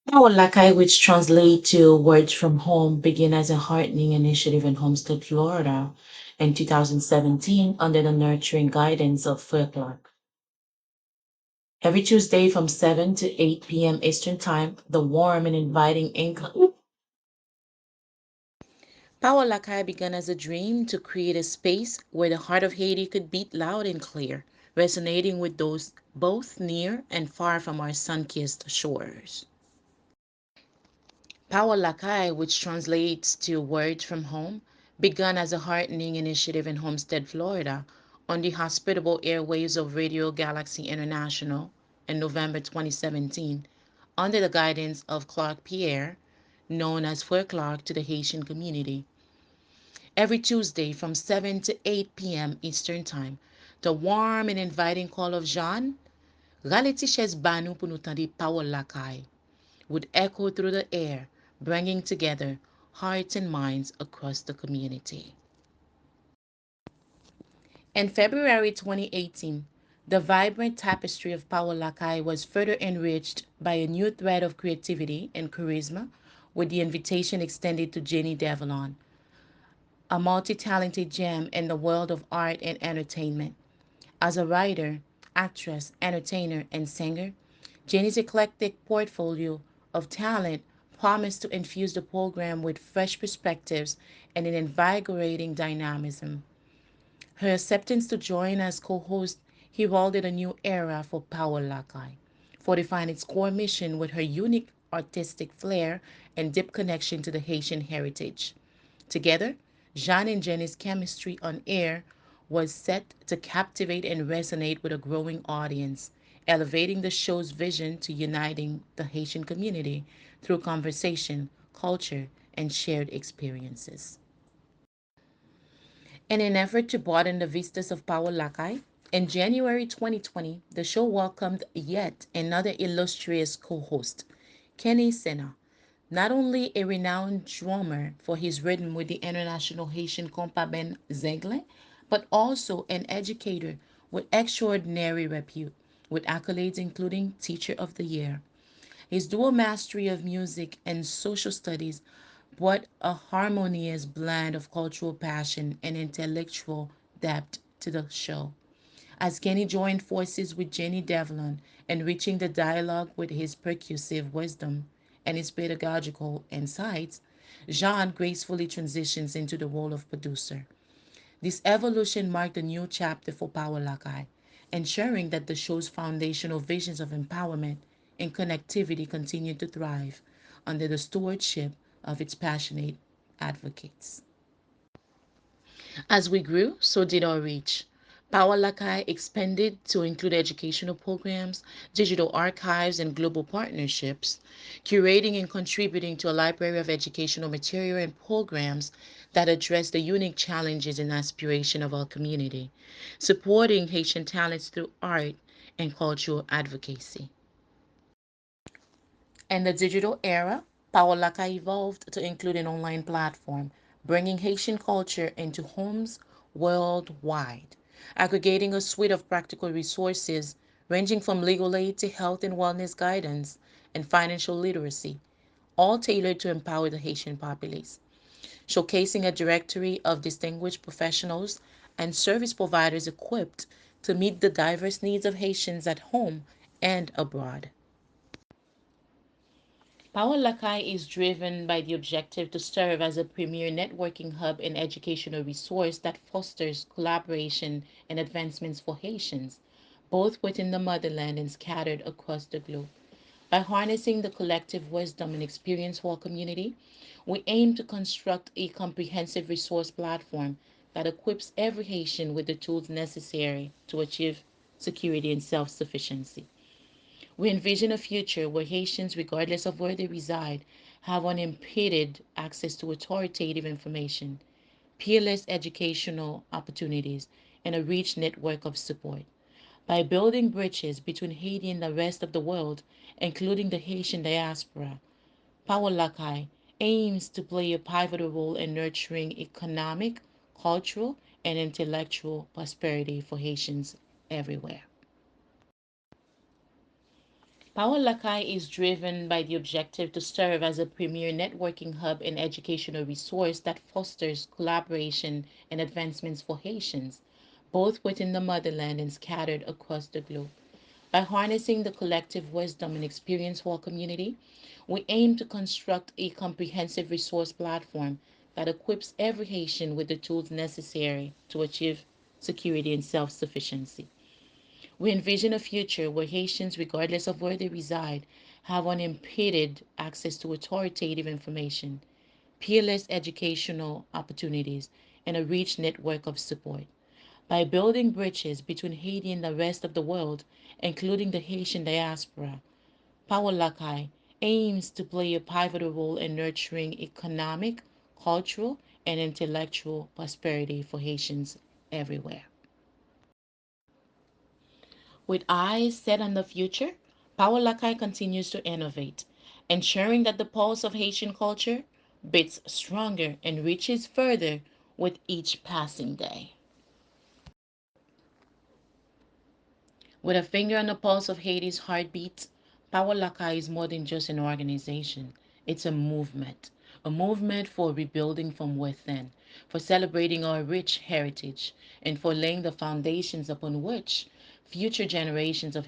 Pawol Lakay, which translate to Words from Home, began as a heartening initiative in Homestead, Florida in 2017 under the nurturing guidance of Folklore. Every Tuesday from 7 to 8 p.m. Eastern Time, the warm and inviting income. Pawol Lakay began as a dream to create a space where the heart of Haiti could beat loud and clear, resonating with those both near and far from our sun-kissed shores. Pawol Lakay, which translates to Words from Home, began as a heartening initiative in Homestead, Florida, on the hospitable airwaves of Radio Galaxy International in November 2017, under the guidance of Clark Pierre, known as Frere Clark to the Haitian community. Every Tuesday from 7 to 8 p.m. Eastern Time, the warm and inviting call of Jean, Raleti Ches Banu Punutandi Pawol Lakay, would echo through the air, bringing together hearts and minds across the community. In February 2018, the vibrant tapestry of Pawol Lakay was further enriched by a new thread of creativity and charisma with the invitation extended to Jenny Devlin, a multi-talented gem in the world of art and entertainment. As a writer, actress, entertainer, and singer, Jenny's eclectic portfolio of talent promised to infuse the program with fresh perspectives and an invigorating dynamism. Her acceptance to join as co-host heralded a new era for Pawol Lakay, fortifying its core mission with her unique artistic flair and deep connection to the Haitian heritage. Together, Jean and Jenny's chemistry on air was set to captivate and resonate with a growing audience, elevating the show's vision to uniting the Haitian community through conversation, culture, and shared experiences. In an effort to broaden the vistas of Pawol Lakay, in January 2020, the show welcomed yet another illustrious co-host, Kenny Sena, not only a renowned drummer for his rhythm with the international Haitian compa band Zengle, but also an educator with extraordinary repute, with accolades including Teacher of the Year. His dual mastery of music and social studies brought a harmonious blend of cultural passion and intellectual depth to the show. As Kenny joined forces with Jenny Devlin, enriching the dialogue with his percussive wisdom and his pedagogical insights, Jean gracefully transitions into the role of producer. This evolution marked a new chapter for Pawol Lakay, ensuring that the show's foundational visions of empowerment and connectivity continued to thrive under the stewardship of its passionate advocates. As we grew, so did our reach. Pawol Lakay expanded to include educational programs, digital archives, and global partnerships, curating and contributing to a library of educational material and programs that address the unique challenges and aspirations of our community, supporting Haitian talents through art and cultural advocacy. In the digital era, Pawol Lakay evolved to include an online platform, bringing Haitian culture into homes worldwide, aggregating a suite of practical resources ranging from legal aid to health and wellness guidance and financial literacy, all tailored to empower the Haitian populace, showcasing a directory of distinguished professionals and service providers equipped to meet the diverse needs of Haitians at home and abroad. Pawol Lakay is driven by the objective to serve as a premier networking hub and educational resource that fosters collaboration and advancements for Haitians, both within the motherland and scattered across the globe. By harnessing the collective wisdom and experience of our community, we aim to construct a comprehensive resource platform that equips every Haitian with the tools necessary to achieve security and self sufficiency. We envision a future where Haitians, regardless of where they reside, have unimpeded access to authoritative information, peerless educational opportunities, and a rich network of support. By building bridges between Haiti and the rest of the world, including the Haitian diaspora, Pawol Lakay aims to play a pivotal role in nurturing economic, cultural, and intellectual prosperity for Haitians everywhere. Pawol Lakay is driven by the objective to serve as a premier networking hub and educational resource that fosters collaboration and advancements for Haitians, both within the motherland and scattered across the globe. By harnessing the collective wisdom and experience of our community, we aim to construct a comprehensive resource platform that equips every Haitian with the tools necessary to achieve security and self sufficiency. We envision a future where Haitians, regardless of where they reside, have unimpeded access to authoritative information, peerless educational opportunities, and a rich network of support. By building bridges between Haiti and the rest of the world, including the Haitian diaspora, Pawol Lakay aims to play a pivotal role in nurturing economic, cultural, and intellectual prosperity for Haitians everywhere. With eyes set on the future, Pawol Lakay continues to innovate, ensuring that the pulse of Haitian culture beats stronger and reaches further with each passing day. With a finger on the pulse of Haiti's heartbeat, Pawol Lakay is more than just an organization. It's a movement for rebuilding from within, for celebrating our rich heritage, and for laying the foundations upon which future generations of